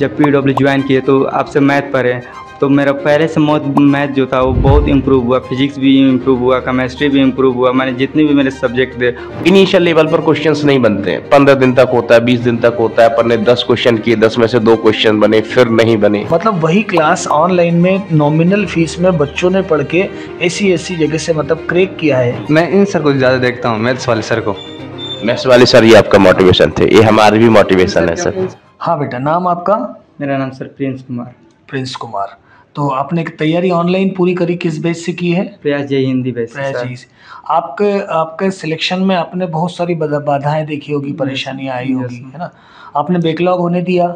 जब PW join किए तो आपसे मैथ पढ़े, तो मेरा पहले से मैथ जो था वो बहुत इम्प्रूव हुआ, फिजिक्स भी इम्प्रूव हुआ, केमिस्ट्री भी इम्प्रूव हुआ। मैंने जितने भी मेरे सब्जेक्ट थे। इनिशियल लेवल पर क्वेश्चंस नहीं बनते हैं, 15 दिन तक होता है, 20 दिन तक होता है। अपन ने 10 क्वेश्चन किए, 10 में से 2 क्वेश्चन बने, फिर नहीं बने। मतलब वही क्लास ऑनलाइन में नॉमिनल फीस में बच्चों ने पढ़ के ऐसी जगह से मतलब क्रैक किया है। मैं इन सर को ज़्यादा देखता हूँ, मैथ्स वाले सर को। मैथ्स वाले सर ये आपका मोटिवेशन थे, ये हमारी भी मोटिवेशन है सर। हाँ बेटा, नाम आपका? मेरा नाम sir Prince Kumar. Prince Kumar. तो आपने तैयारी ऑनलाइन पूरी करी, किस बेस से की है? प्रयास जय हिंदी बेस से सर। आपके सिलेक्शन में आपने बहुत सारी बाधाएं देखी होगी, परेशानियां आई होगी, है ना? आपने बैकलॉग होने दिया?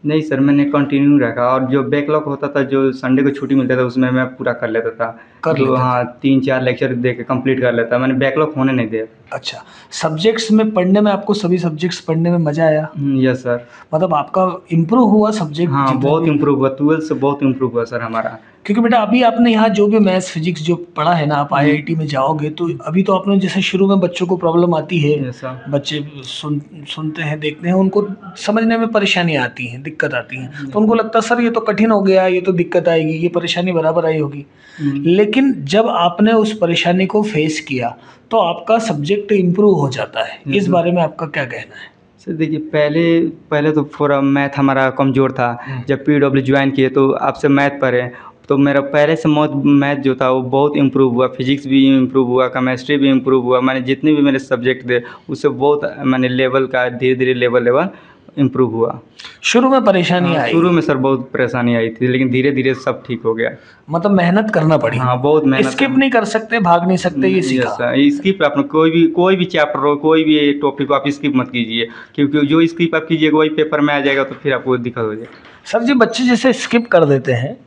नहीं सर, मैंने कंटिन्यू रखा, और जो बैकलॉग होता था, जो संडे को छुट्टी मिलता था, उसमें मैं पूरा कर लेता था। हाँ, 3-4 लेक्चर दे के कंप्लीट कर लेता, मैंने बैकलॉग होने नहीं दिया। अच्छा, सब्जेक्ट्स में पढ़ने में आपको सभी सब्जेक्ट्स पढ़ने में मज़ा आया? Yes sir. मतलब आपका इम्प्रूव हुआ सब्जेक्ट? हाँ, बहुत इम्प्रूव हुआ, 12 से बहुत इम्प्रूव हुआ सर हमारा। क्योंकि बेटा अभी आपने यहाँ जो भी मैथ्स फिजिक्स जो पढ़ा है ना, आप IIT में जाओगे तो अभी तो आपने जैसे शुरू में बच्चों को प्रॉब्लम आती है, बच्चे सुनते हैं, देखते हैं, उनको समझने में परेशानी आती है, दिक्कत आती है, तो उनको लगता है सर ये तो कठिन हो गया, ये तो दिक्कत आएगी, ये परेशानी बराबर आई होगी। लेकिन जब आपने उस परेशानी को फेस किया तो आपका सब्जेक्ट इम्प्रूव हो जाता है। इस बारे में आपका क्या कहना है? सर देखिए, पहले तो पूरा मैथ हमारा कमज़ोर था। जब PW ज्वाइन किए तो आपसे मैथ पढ़े, तो मेरा पहले से मैथ जो था वो बहुत इम्प्रूव हुआ, फिजिक्स भी इम्प्रूव हुआ, केमिस्ट्री भी इम्प्रूव हुआ। मैंने जितने भी मेरे सब्जेक्ट थे उससे बहुत मैंने लेवल का धीरे धीरे लेवल इम्प्रूव हुआ। शुरू में परेशानी आई? शुरू में सर बहुत परेशानी आई थी, लेकिन धीरे धीरे सब ठीक हो गया। मतलब मेहनत करना पड़ी? हाँ, बहुत मेहनत। स्किप नहीं कर सकते, भाग नहीं सकते, ये सीखा? स्किप आपने कोई भी चैप्टर हो, कोई भी टॉपिक को आप स्किप मत कीजिए, क्योंकि जो स्किप आप कीजिएगा वही पेपर में आ जाएगा, तो फिर आपको दिक्कत हो जाएगी। सर जी, बच्चे जैसे स्किप कर देते हैं,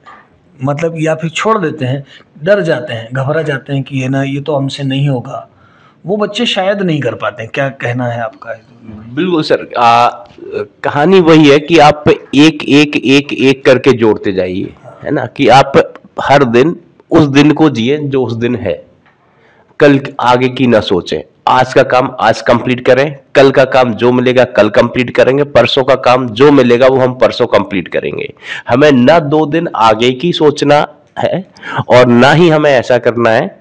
मतलब या फिर छोड़ देते हैं, डर जाते हैं, घबरा जाते हैं कि ये ना, ये तो हमसे नहीं होगा, वो बच्चे शायद नहीं कर पाते, क्या कहना है आपका? बिल्कुल सर, कहानी वही है कि आप एक करके जोड़ते जाइए, है ना, कि आप हर दिन उस दिन को जिए जो उस दिन है, कल आगे की ना सोचें। आज का काम आज कंप्लीट करें, कल का काम जो मिलेगा कल कंप्लीट करेंगे, परसों का काम जो मिलेगा वो हम परसों कंप्लीट करेंगे। हमें ना 2 दिन आगे की सोचना है और ना ही हमें ऐसा करना है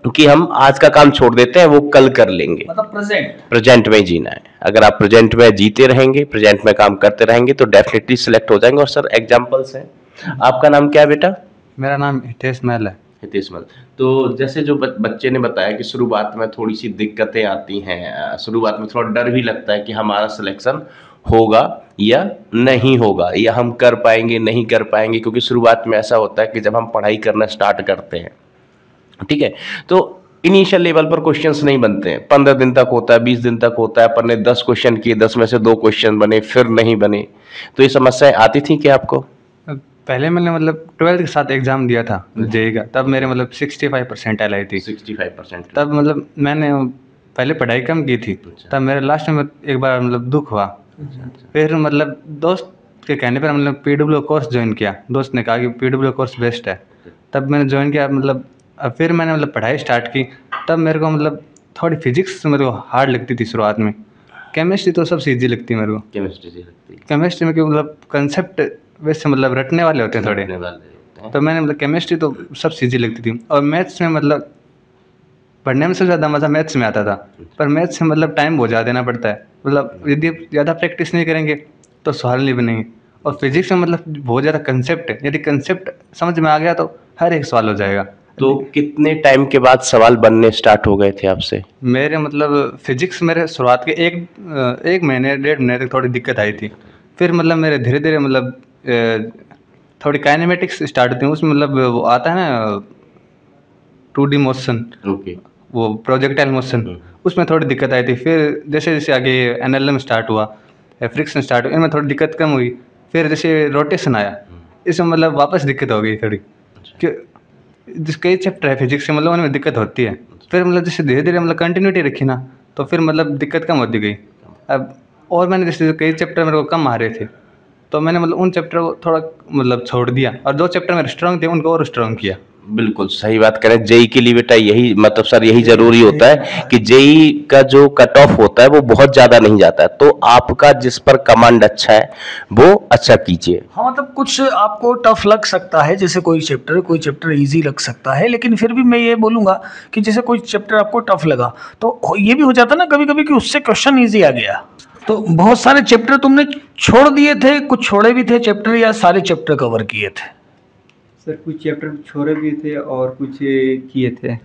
कि हम आज का काम छोड़ देते हैं, वो कल कर लेंगे। मतलब प्रेजेंट में जीना है। अगर आप प्रेजेंट में जीते रहेंगे, प्रेजेंट में काम करते रहेंगे तो डेफिनेटली सिलेक्ट हो जाएंगे। और सर एग्जांपल्स हैं। आपका नाम क्या है बेटा? मेरा नाम हितेश महल है। हितेश महल। तो जैसे जो बच्चे ने बताया कि शुरुआत में थोड़ी सी दिक्कतें आती हैं, शुरुआत में थोड़ा डर भी लगता है कि हमारा सिलेक्शन होगा या नहीं होगा, या हम कर पाएंगे नहीं कर पाएंगे, क्योंकि शुरुआत में ऐसा होता है कि जब हम पढ़ाई करना स्टार्ट करते हैं, ठीक है, तो इनिशियल लेवल पर क्वेश्चंस नहीं बनते हैं, 15 दिन तक होता है, 20 दिन तक होता है। अपन ने 10 क्वेश्चन किए, 10 में से 2 क्वेश्चन बने, फिर नहीं बने। तो ये समस्याएं आती थी क्या आपको? पहले मैंने 12th के साथ एग्ज़ाम दिया था जेईई का, तब मेरे 65% आई थी। 65%? तब मैंने पहले पढ़ाई कम की थी, तब मेरे लास्ट में एक बार दुख हुआ। फिर दोस्त के कहने पर PW कोर्स ज्वाइन किया। दोस्त ने कहा कि PW कोर्स बेस्ट है, तब मैंने ज्वाइन किया। फिर मैंने पढ़ाई स्टार्ट की, तब मेरे को थोड़ी फिजिक्स मेरे को हार्ड लगती थी शुरुआत में। केमिस्ट्री तो सबसे ईजी लगती है मेरे को। केमिस्ट्री में क्यों कंसेप्ट वैसे रटने वाले होते हैं थोड़े, तो मैंने केमिस्ट्री तो सबसे ईजी लगती थी। और मैथ्स में पढ़ने में सबसे ज़्यादा मज़ा मैथ्स में आता था, पर मैथ्स में टाइम बहुत ज़्यादा देना पड़ता है। यदि ज़्यादा प्रैक्टिस नहीं करेंगे तो सवाल नहीं बनेंगे। और फिजिक्स में बहुत ज़्यादा कंसेप्ट है, यदि कंसेप्ट समझ में आ गया तो हर एक सवाल हो जाएगा। तो कितने टाइम के बाद सवाल बनने स्टार्ट हो गए थे आपसे? मेरे फिजिक्स मेरे शुरुआत के एक महीने 1.5 महीने तक थोड़ी दिक्कत आई थी। फिर मेरे धीरे धीरे थोड़ी काइनेमेटिक्स स्टार्ट होती है, उसमें वो आता है ना 2D मोशन, वो प्रोजेक्टाइल मोशन, उसमें थोड़ी दिक्कत आई थी। फिर जैसे जैसे आगे NLM स्टार्ट हुआ, फ्रिक्शन स्टार्ट हुआ, इनमें थोड़ी दिक्कत कम हुई। फिर जैसे रोटेशन आया, इसमें वापस दिक्कत हो गई थोड़ी, कि जिस कई चैप्टर है फिजिक्स से उनमें दिक्कत होती है। फिर जैसे धीरे धीरे कंटिन्यूटी रखी ना, तो फिर दिक्कत कम होती गई। अब और मैंने जैसे कई चैप्टर मेरे को कम आ रहे थे, तो मैंने उन चैप्टर को थोड़ा छोड़ दिया, और 2 चैप्टर मेरे स्ट्रॉन्ग थे उनको और स्ट्रॉन्ग किया। बिल्कुल सही बात करें। जेई के लिए बेटा यही मतलब सर यही जरूरी होता है कि जेई का जो कट ऑफ होता है वो बहुत ज्यादा नहीं जाता है, तो आपका जिस पर कमांड अच्छा है वो अच्छा कीजिए। हाँ मतलब कुछ आपको टफ लग सकता है, जैसे कोई चैप्टर इजी लग सकता है, लेकिन फिर भी मैं ये बोलूँगा कि जैसे कोई चैप्टर आपको टफ लगा तो ये भी हो जाता ना कभी कभी कि उससे क्वेश्चन इजी आ गया। तो बहुत सारे चैप्टर तुमने छोड़ दिए थे, कुछ छोड़े भी थे चैप्टर, या सारे चैप्टर कवर किए थे? सर कुछ चैप्टर छोड़े भी थे और कुछ किए थे।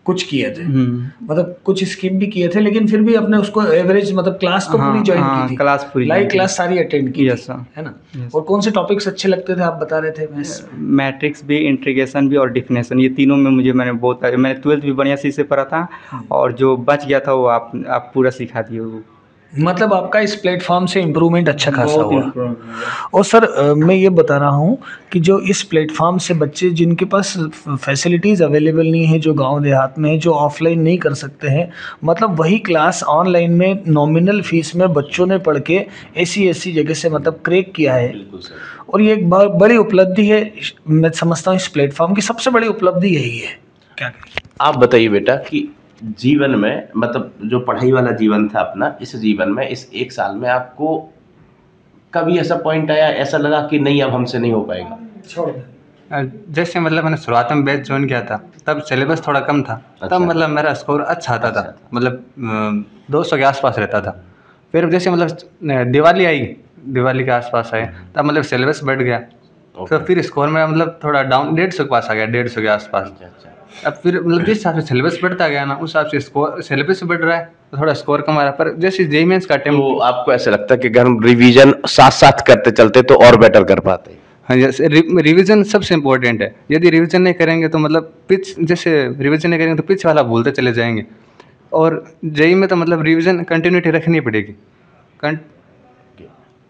कुछ किए थे मतलब कुछ स्किप भी किए थे, लेकिन फिर भी अपने उसको एवरेज मतलब क्लास तो पूरी ज्वाइन की थी? क्लास पूरी लाइव क्लास सारी अटेंड की यस थी, सर। है ना? और कौन से टॉपिक्स अच्छे लगते थे आप बता रहे थे? मैट्रिक्स भी, इंटीग्रेशन भी और डिफिनेशन, ये तीनों में मुझे मैंने 12th भी बढ़िया से पढ़ा था, और जो बच गया था वो आप पूरा सिखा दिए वो। मतलब आपका इस प्लेटफॉर्म से इम्प्रूवमेंट अच्छा खासा हुआ। और सर मैं ये बता रहा हूँ कि जो इस प्लेटफॉर्म से बच्चे जिनके पास फैसिलिटीज़ अवेलेबल नहीं है, जो गांव देहात में है, जो ऑफलाइन नहीं कर सकते हैं, मतलब वही क्लास ऑनलाइन में नॉमिनल फीस में बच्चों ने पढ़ के ऐसी जगह से मतलब क्रैक किया है। और ये एक बड़ी उपलब्धि है, मैं समझता हूँ इस प्लेटफॉर्म की सबसे बड़ी उपलब्धि यही है। क्या आप बताइए बेटा कि जीवन में मतलब जो पढ़ाई वाला जीवन था अपना, इस जीवन में इस 1 साल में आपको कभी ऐसा पॉइंट आया, ऐसा लगा कि नहीं अब हमसे नहीं हो पाएगा? छोड़ दें। जैसे मतलब मैंने शुरुआत में बैच ज्वाइन किया था तब सिलेबस थोड़ा कम था, तब मतलब मेरा स्कोर अच्छा आता था, मतलब 200 के आसपास रहता था। फिर जैसे मतलब दिवाली के आसपास आए तब मतलब सिलेबस बढ़ गया, तो फिर स्कोर में मतलब थोड़ा डाउन 150 के पास आ गया, 150 के आसपास। अब फिर मतलब जिस हिसाब से सिलेबस बढ़ता गया ना, उस हिसाब से स्कोर सिलेबस बढ़ रहा है तो थोड़ा स्कोर कम आ रहा है। पर जैसे जेईई मेंस का अटेम्प्ट, तो आपको ऐसा लगता है कि अगर हम रिवीजन साथ साथ करते चलते तो और बेटर कर पाते? हाँ, जैसे रिवीजन सबसे इम्पोर्टेंट है। यदि रिवीजन नहीं करेंगे तो मतलब रिवीजन नहीं करेंगे तो पिच वाला भूलते चले जाएंगे। और जेईई में तो मतलब रिवीजन कंटिन्यूटी रखनी पड़ेगी।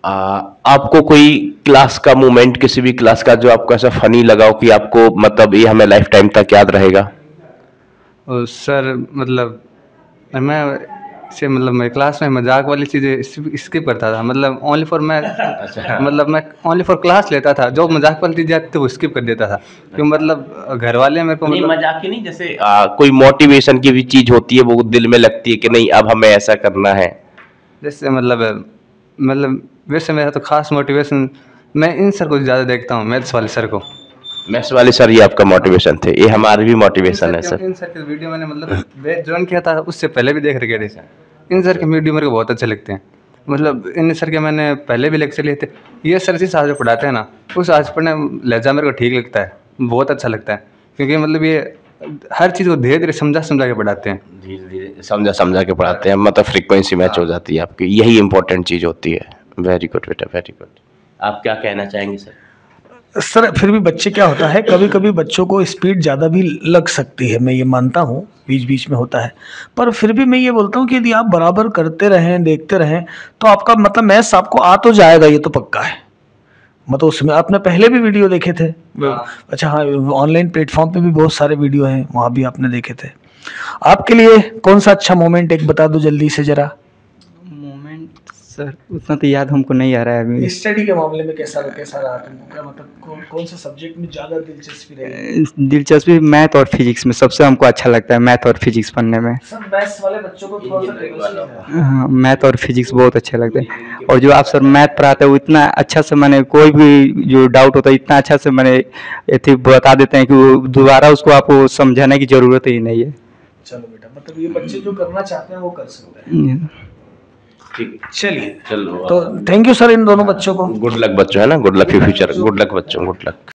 आपको कोई क्लास का मोमेंट, किसी भी क्लास का जो आपको ऐसा फनी लगा हो कि आपको मतलब ये हमें लाइफ टाइम तक याद रहेगा? और सर मतलब मैं क्लास में मजाक वाली चीज़ें स्किप करता था, मतलब ओनली फॉर मैं मतलब मैं ओनली फॉर क्लास लेता था, जो मजाक वाली चीज़ें आती थी वो स्किप कर देता था। क्यों मतलब घर वाले मेरे को नहीं, मतलब मजाक की नहीं, जैसे कोई मोटिवेशन की भी चीज होती है, वो दिल में लगती है कि नहीं अब हमें ऐसा करना है। जैसे मतलब वैसे मेरा तो खास मोटिवेशन, मैं इन सर को ज़्यादा देखता हूँ, मैथ्स वाले सर को। मैथ्स वाले सर ये आपका मोटिवेशन थे? ये हमारी भी मोटिवेशन है सर। इन सर के वीडियो मैंने मतलब बैच ज्वाइन किया था उससे पहले भी देख रखे थे। इन सर के वीडियो मेरे को बहुत अच्छे लगते हैं। मतलब इन सर के मैंने पहले भी लेक्चर लिए थे। ये सर जिस आज पढ़ाते हैं ना, उस आज पढ़ने लहजा मेरे को ठीक लगता है, बहुत अच्छा लगता है। क्योंकि मतलब ये हर चीज़ को धीरे धीरे समझा के पढ़ाते हैं, धीरे धीरे समझा के पढ़ाते हैं, मतलब फ्रीक्वेंसी मैच हो जाती है आपकी, यही इंपॉर्टेंट चीज होती है। वेरी गुड बेटा, वेरी गुड। आप क्या कहना चाहेंगे सर? सर फिर भी बच्चे क्या होता है, कभी कभी बच्चों को स्पीड ज़्यादा भी लग सकती है, मैं ये मानता हूँ बीच बीच में होता है। पर फिर भी मैं ये बोलता हूँ कि यदि आप बराबर करते रहें, देखते रहें, तो आपका मतलब मैथ्स आपको आ तो जाएगा, ये तो पक्का है। मतलब उसमें आपने पहले भी वीडियो देखे थे? अच्छा हाँ, ऑनलाइन प्लेटफॉर्म पे भी बहुत सारे वीडियो हैं, वहाँ भी आपने देखे थे। आपके लिए कौन सा अच्छा मोमेंट एक बता दो जल्दी से जरा। मोमेंट सर उतना तो याद हमको नहीं आ रहा है अभी। स्टडी के मामले में कैसा रहा तुमको? मतलब कौन से सब्जेक्ट में ज़्यादा दिलचस्पी रही? दिलचस्पी मैथ और फिजिक्स में सबसे हमको अच्छा लगता है, मैथ और फिजिक्स पढ़ने में। सर मैथ्स वाले बच्चों को थोड़ा सा हाँ, मैथ और फिजिक्स बहुत अच्छे लगते हैं। और जो आप सर मैथ पढ़ाते हैं वो इतना अच्छा से, मैंने कोई भी जो डाउट होता है इतना अच्छा से मैंने बता देते हैं कि वो दोबारा उसको आपको समझाने की ज़रूरत ही नहीं है। चलो बेटा, मतलब ये बच्चे जो करना चाहते हैं वो कर सकते हैं। ठीक, चलिए चलो तो थैंक यू सर इन दोनों बच्चों को। गुड लक बच्चों, है ना, good luck for future, good luck बच्चों, गुड लक।